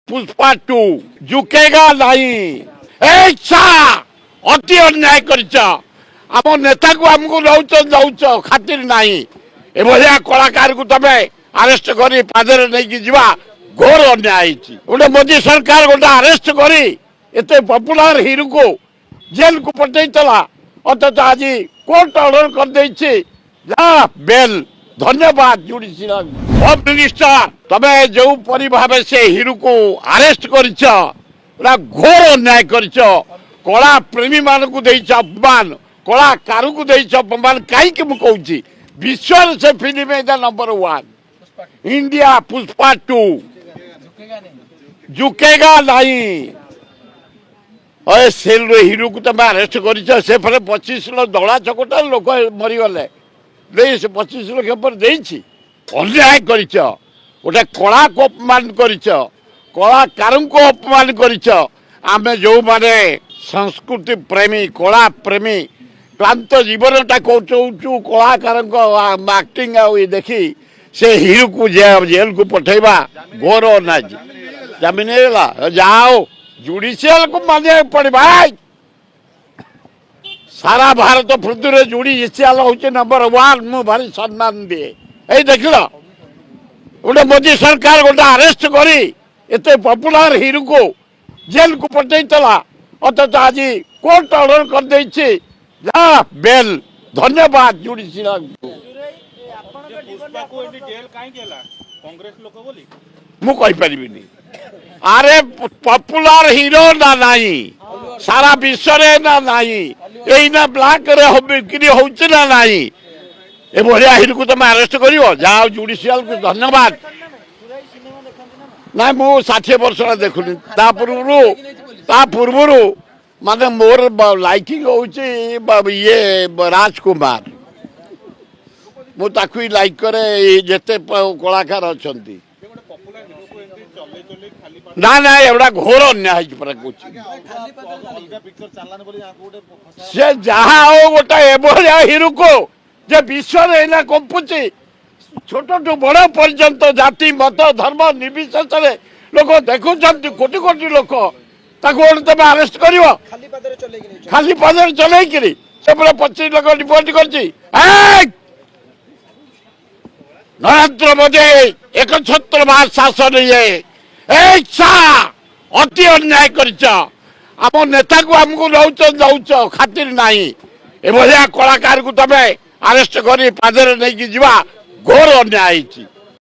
पुष्पा 2 झुकेगा नहीं अति अन्याय करम नेता को आमको नौच खातिर नहीं एभलिया कलाकार को तमे अरेस्ट करी पादरे नहीं जीवा घोर अन्याय गोटे मोदी सरकार गोटे अरेस्ट करी एते पॉपुलर हीरो को जेल को पठेला अथच आज कोर्ट ऑर्डर कर देछि जा बेल धन्यवाद जुडिशियल होम मिनिस्टर तबे जो परि भाबे से हीरो को अरेस्ट करिछ पूरा घोर अन्याय करिछ कला प्रेमी मान को देइछ अपमान कलाकार को देइछ अपमान काई के मु कहूची विश्व से फिल्म है नंबर 1 इंडिया पुष्पा 2 झुकेगा नहीं अरे सेल हीरो को तुम अरेस्ट कर से फले 25 लाख दला चकटा लोक मरीगले से 25 लाख पर अन्याय कर गोटे कला को अपमान कर कलाकार को अपमान कर जो माने संस्कृति प्रेमी कला प्रेमी क्लांत जीवनटा कौचु कलाकार एक्टिंग देखी से हीरो को जेल को पठेबा घोर ना जमीन जाओ जुडिशियल को मानिया पड़े भाई सारा भारत पृथ्वी जुडिशियल हूँ नंबर 1 मु भारी सम्मान दिए ये देख लो गोटे मोदी सरकार गोटे अरेस्ट करी एते पॉपुलर हीरो को जेल को पठेला अथच आज कोर्ट ऑर्डर कर देछि जा बेल धन्यवाद जुडिशियल मु कहि परिबिनी अरे पॉपुलर हीरो ना नहीं सारा विश्व रे ना नहीं यही ना ब्लैक रे बिक्री होउछि ना नहीं ए भलिया हीरो को तुम अरेस्ट करियो जाओ जुडिशियल को धन्यवाद ना मु 60 वर्ष देखुनी ता पूर्वरु माने मोर लाइकिंग होउछि ये राजकुमार मु ताकु लाइक करे जेते कलाकार अछंती ना ना एवढा घोर अन्याय से जहा हो गोटे एभलिया हीरो को जे विश्व में कंपुची छोट टू बड़ पर्यंत जाति मत धर्म निर्विशेष लोक देखुं कोटि कोटि लोक तुम अरेस्ट कर खाली पदर चल से पूरा 25 लाख रिपोर्ट कर नरेंद्र मोदी एक छत्रवाद शासन ये अति अन्याय करम नेता को आमको नौच खातिर नहीं एभलिया कलाकार को तमे अरेस्ट करी पादरे नहीं जीवा घोर अन्याय।